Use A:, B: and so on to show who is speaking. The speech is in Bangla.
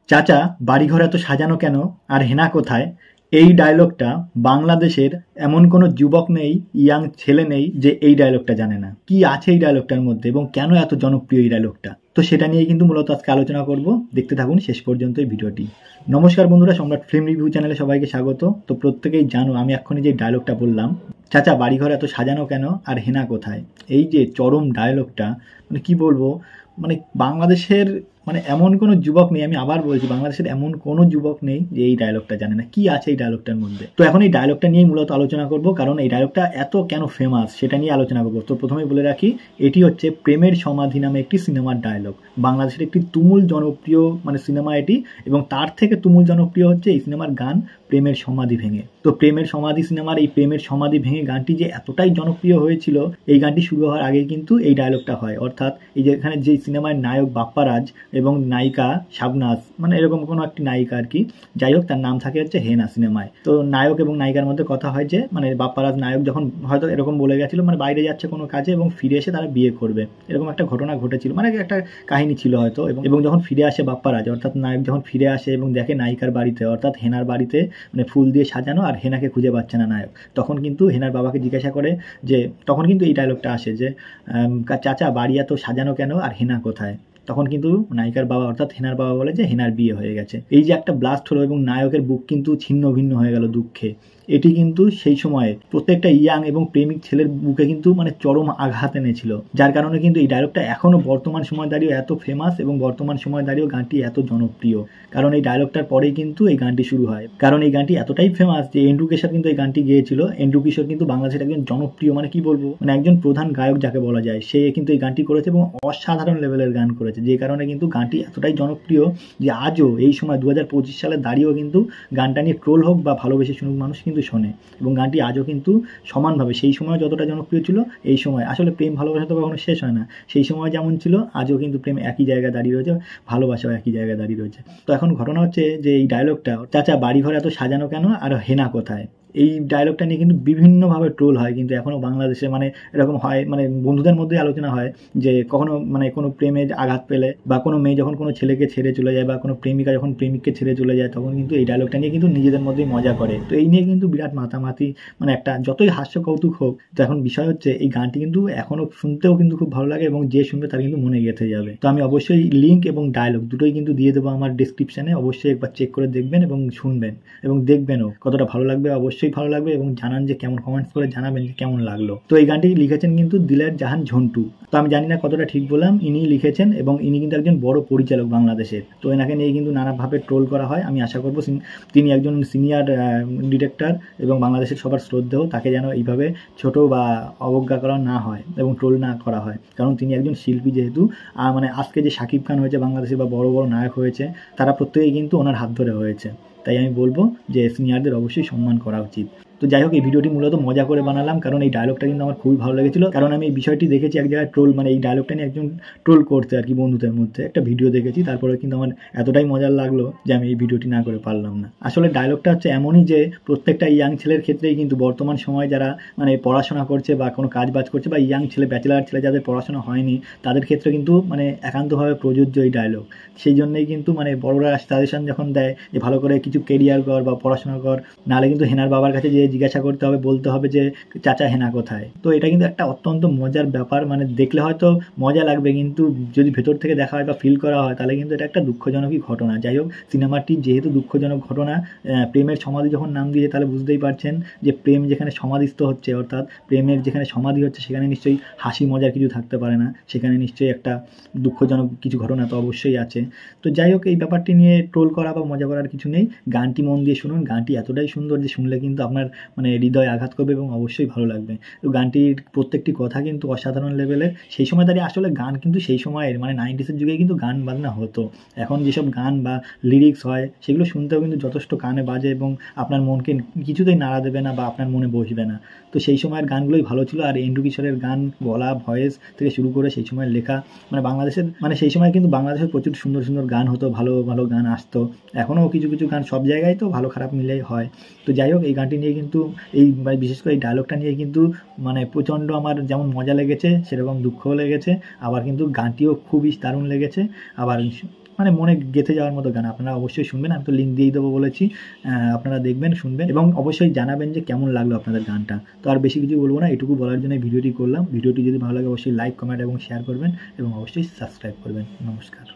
A: চাচা বাড়িঘর এত সাজানো কেন আর হেনা কোথায়? এই ডায়লগটা বাংলাদেশের এমন কোনো যুবক নেই, ইয়াং ছেলে নেই যে এই ডায়লগটা জানে না। কি আছে এই ডায়লগটার মধ্যে এবং কেন এত জনপ্রিয় এই ডায়লগটা, তো সেটা নিয়ে কিন্তু মূলত আজকে আলোচনা করব। দেখতে থাকুন শেষ পর্যন্ত এই ভিডিওটি। নমস্কার বন্ধুরা, সম্রাট ফিল্ম রিভিউ চ্যানেলে সবাইকে স্বাগত। তো প্রত্যেকেই জানো আমি এক্ষুনি যে ডায়লগটা বললাম, চাচা বাড়িঘর এত সাজানো কেন আর হেনা কোথায়, এই যে চরম ডায়লগটা, মানে কি বলবো, মানে বাংলাদেশের মানে এমন কোনো যুবক নেই, আমি আবার বলছি বাংলাদেশের এমন কোনো যুবক নেই যে এই ডায়লগটা জানে না। কি আছে এই ডায়লগটার মধ্যে, তো এখন এই ডায়লগটা নিয়ে মূলত আলোচনা করব, কারণ এই ডায়লগটা এত কেন ফেমাস সেটা নিয়ে আলোচনা করব। তো প্রথমেই বলে রাখি, এটি হচ্ছে প্রেমের সমাধি নামে একটি সিনেমার ডায়লগ। বাংলাদেশের একটি তুমুল জনপ্রিয় মানে সিনেমা এটি, এবং তার থেকে তুমুল জনপ্রিয় হচ্ছে এই সিনেমার গান প্রেমের সমাধি ভেঙে। তো প্রেমের সমাধি সিনেমার এই প্রেমের সমাধি ভেঙে গানটি যে এতটাই জনপ্রিয় হয়েছিল, এই গানটি শুরু হওয়ার আগে কিন্তু এই ডায়লগটা হয়। অর্থাৎ এই যে এখানে যে সিনেমার নায়ক বাপ্পারাজ এবং নায়িকা শাবনাজ, মানে এরকম কোনো একটি নায়িকা আর কি, যাই হোক তার নাম থাকে হচ্ছে হেনা সিনেমায়। তো নায়ক এবং নায়িকার মধ্যে কথা হয় যে মানে বাপ্পারাজ নায়ক যখন হয়তো এরকম বলে গেছিল মানে বাইরে যাচ্ছে কোনো কাজে এবং ফিরে এসে তারা বিয়ে করবে, এরকম একটা ঘটনা ঘটেছিল, মানে একটা কাহিনী ছিল হয়তো। এবং যখন ফিরে আসে বাপ্পারাজ অর্থাৎ নায়ক যখন ফিরে আসে এবং দেখে নায়িকার বাড়িতে অর্থাৎ হেনার বাড়িতে মানে ফুল দিয়ে সাজানো আর হেনাকে খুঁজে পাচ্ছে না নায়ক, তখন কিন্তু হেনার বাবাকে জিজ্ঞাসা করে যে, তখন কিন্তু এই ডায়লগটা আসে যে চাচা বাড়ি এত সাজানো কেন আর হেনা কোথায়? তখন কিন্তু নায়িকার বাবা অর্থাৎ হেনার বাবা বলে যে হেনার বিয়ে হয়ে গেছে। এই যে একটা ব্লাস্ট হলো এবং নায়কের বুক কিন্তু ছিন্ন ভিন্ন হয়ে গেল দুঃখে, এটি কিন্তু সেই সময়ে প্রত্যেকটা ইয়াং এবং প্রেমিক ছেলের বুকে কিন্তু মানে চরম আঘাত এনেছিল, যার কারণে কিন্তু এই ডায়লগটা এখনো বর্তমান সময় দাঁড়িয়ে এত ফেমাস এবং বর্তমান সময় দাঁড়িয়েও গানটি এত জনপ্রিয়। কারণ এই ডায়লগটার পরেই কিন্তু এই গানটি শুরু হয়, কারণ এই গানটি এতটাই ফেমাস যে এন্ড্রু কিশোর কিন্তু এই গানটি গেয়েছিল। এন্ড্রু কিশোর কিন্তু বাংলাদেশের একজন জনপ্রিয় মানে কি বলবো, মানে একজন প্রধান গায়ক যাকে বলা যায়, সে কিন্তু এই গানটি করেছে এবং অসাধারণ লেভেলের গান করেছে, যে কারণে কিন্তু গানটি এতটাই জনপ্রিয় যে আজও এই সময় 2025 সালে দাঁড়িয়েও কিন্তু গানটা নিয়ে ট্রোল হোক বা ভালোবেসে শুনুক মানুষ কিন্তু শোনে, এবং গানটি আজও কিন্তু সমানভাবে সেই সময় যতটা জনপ্রিয় ছিল এই সময়, আসলে প্রেম ভালোবাসা তো কখনো শেষ হয় না, সেই সময় যেমন ছিল আজও কিন্তু প্রেম একই জায়গায় দাঁড়িয়ে রয়েছে, ভালোবাসাও একই জায়গায় দাঁড়িয়ে রয়েছে। তো এখন ঘটনা হচ্ছে যে এই ডায়লগটা চাচা বাড়িঘর এত সাজানো কেন আর হেনা কোথায়, এই ডায়লগটা নিয়ে কিন্তু বিভিন্নভাবে ট্রোল হয়, কিন্তু এখনও বাংলাদেশে মানে এরকম হয়, মানে বন্ধুদের মধ্যে আলোচনা হয় যে কখনো মানে কোনো প্রেমে আঘাত পেলে বা কোনো মেয়ে যখন কোনো ছেলেকে ছেড়ে চলে যায় বা কোনো প্রেমিকা যখন প্রেমিককে ছেড়ে চলে যায়, তখন কিন্তু এই ডায়লগটা নিয়ে কিন্তু নিজেদের মধ্যেই মজা করে। তো এই নিয়ে কিন্তু বিরাট মাতামাতি, মানে একটা যতই হাস্য কৌতুক হোক, তো এখন বিষয় হচ্ছে এই গানটি কিন্তু এখনও শুনতেও কিন্তু খুব ভালো লাগে এবং যে শুনবে তার কিন্তু মনে গেঁথে যাবে। তো আমি অবশ্যই লিঙ্ক এবং ডায়লগ দুটোই কিন্তু দিয়ে দেবো আমার ডিসক্রিপশানে, অবশ্যই একবার চেক করে দেখবেন এবং শুনবেন এবং দেখবেনও, কতটা ভালো লাগবে অবশ্যই ভালো লাগবে, এবং জানান যে কেমন, কমেন্টস করে জানাবেন যে কেমন লাগলো। তো এই গানটি লিখেছেন কিন্তু দিলের জাহান ঝন্টু, তো আমি জানি না কতটা ঠিক বললাম, ইনি লিখেছেন এবং ইনি কিন্তু একজন বড় পরিচালক বাংলাদেশের। তো এনাকে নিয়ে কিন্তু নানাভাবে ট্রোল করা হয়, আমি আশা করবো তিনি একজন সিনিয়র ডিরেক্টর এবং বাংলাদেশের সবার শ্রদ্ধেয়, তাকে যেন এইভাবে ছোট বা অবজ্ঞা করা না হয় এবং ট্রোল না করা হয়, কারণ তিনি একজন শিল্পী যেহেতু। মানে আজকে যে শাকিব খান হয়েছে বাংলাদেশে বা বড় বড় নায়ক হয়েছে, তারা প্রত্যেকেই কিন্তু ওনার হাত ধরে হয়েছে, তাই আমি বলবো যে সিনিয়রদের অবশ্যই সম্মান করা উচিত। তো যাই হোক, এই ভিডিওটি মূলত মজা করে বানালাম, কারণ এই ডায়লগটা কিন্তু আমার খুবই ভালো লেগেছিল, কারণ আমি এই বিষয়টি দেখেছি এক জায়গায় ট্রোল, মানে এই ডায়লগটা নিয়ে একজন ট্রোল করতে আর কি বন্ধুদের মধ্যে একটা ভিডিও দেখেছি, তারপরে কিন্তু আমার এতটাই মজার লাগলো যে আমি এই ভিডিওটি না করে পারলাম না। আসলে ডায়লগটা হচ্ছে এমনই যে প্রত্যেকটা ইয়াং ছেলের ক্ষেত্রেই কিন্তু বর্তমান সময় যারা মানে পড়াশোনা করছে বা কোনো কাজ বাজ করছে বা ইয়াং ছেলে ব্যাচেলার ছেলে যাদের পড়াশোনা হয়নি, তাদের ক্ষেত্রে কিন্তু মানে একান্তভাবে প্রযোজ্য এই ডায়লগ। সেই জন্যই কিন্তু মানে বড়রা সাজেশন যখন দেয় যে ভালো করে কিছু কেরিয়ার কর বা পড়াশোনা কর, নাহলে কিন্তু হেনার বাবার কাছে যে জিজ্ঞাসা করতে হবে, বলতে হবে যে চাচা হেনা কোথায়। তো এটা কিন্তু একটা অত্যন্ত মজার ব্যাপার, মানে দেখলে হয়তো মজা লাগবে, কিন্তু যদি ভেতর থেকে দেখা হয় বা ফিল করা হয় তাহলে কিন্তু এটা একটা দুঃখজনকই ঘটনা। যাই হোক, সিনেমাটি যেহেতু দুঃখজনক ঘটনা, প্রেমের সমাধি যখন নাম দিয়ে, তাহলে বুঝতেই পারছেন যে প্রেম যেখানে সমাধিস্থ হচ্ছে, অর্থাৎ প্রেমের যেখানে সমাধি হচ্ছে, সেখানে নিশ্চয়ই হাসি মজার কিছু থাকতে পারে না, সেখানে নিশ্চয়ই একটা দুঃখজনক কিছু ঘটনা তো অবশ্যই আছে। তো যাই হোক, এই ব্যাপারটি নিয়ে ট্রোল করা বা মজা করার কিছু নেই, গানটি মন দিয়ে শুনুন, গানটি এতটাই সুন্দর যে শুনলে কিন্তু আপনার মানে হৃদয় আঘাত করবে এবং অবশ্যই ভালো লাগবে। তো গানটির প্রত্যেকটি কথা কিন্তু অসাধারণ লেভেলের। সেই সময় দাঁড়িয়ে আসলে গান কিন্তু সেই সময়ের মানে 90s যুগে কিন্তু গান বাজনা হতো, এখন যেসব গান বা লিরিক্স হয় সেগুলো শুনতেও কিন্তু যথেষ্ট কানে বাজে এবং আপনার মনকে কিছুতেই নাড়া দেবে না বা আপনার মনে বসবে না। তো সেই সময়ের গানগুলোই ভালো ছিল, আর এন্ড্রু কিশোরের গান, গলা, ভয়েস থেকে শুরু করে সেই সময়ের লেখা, মানে বাংলাদেশের মানে সেই সময় কিন্তু বাংলাদেশের প্রচুর সুন্দর সুন্দর গান হতো, ভালো ভালো গান আসতো, এখনও কিছু কিছু গান সব জায়গায় তো ভালো খারাপ মিলেই হয়। তো যাই হোক, এই গানটি নিয়ে কিন্তু এই বিশেষ করে এই ডায়লগটা নিয়ে কিন্তু মানে প্রচণ্ড আমার যেমন মজা লেগেছে সেরকম দুঃখও লেগেছে, আবার কিন্তু গানটিও খুবই দারুণ লেগেছে। আবার মানে মনে গেঁথে যাওয়ার মতো গান, আপনারা অবশ্যই শুনবেন। আমি তো লিঙ্ক দিয়ে দেবো বলেছি, আপনারা দেখবেন, শুনবেন এবং অবশ্যই জানাবেন যে কেমন লাগলো আপনাদের গানটা। তো আর বেশি কিছু বলবো না, এটুকু বলার জন্য ভিডিওটি করলাম। ভিডিওটি যদি ভালো লাগে অবশ্যই লাইক, কমেন্ট এবং শেয়ার করবেন এবং অবশ্যই সাবস্ক্রাইব করবেন। নমস্কার।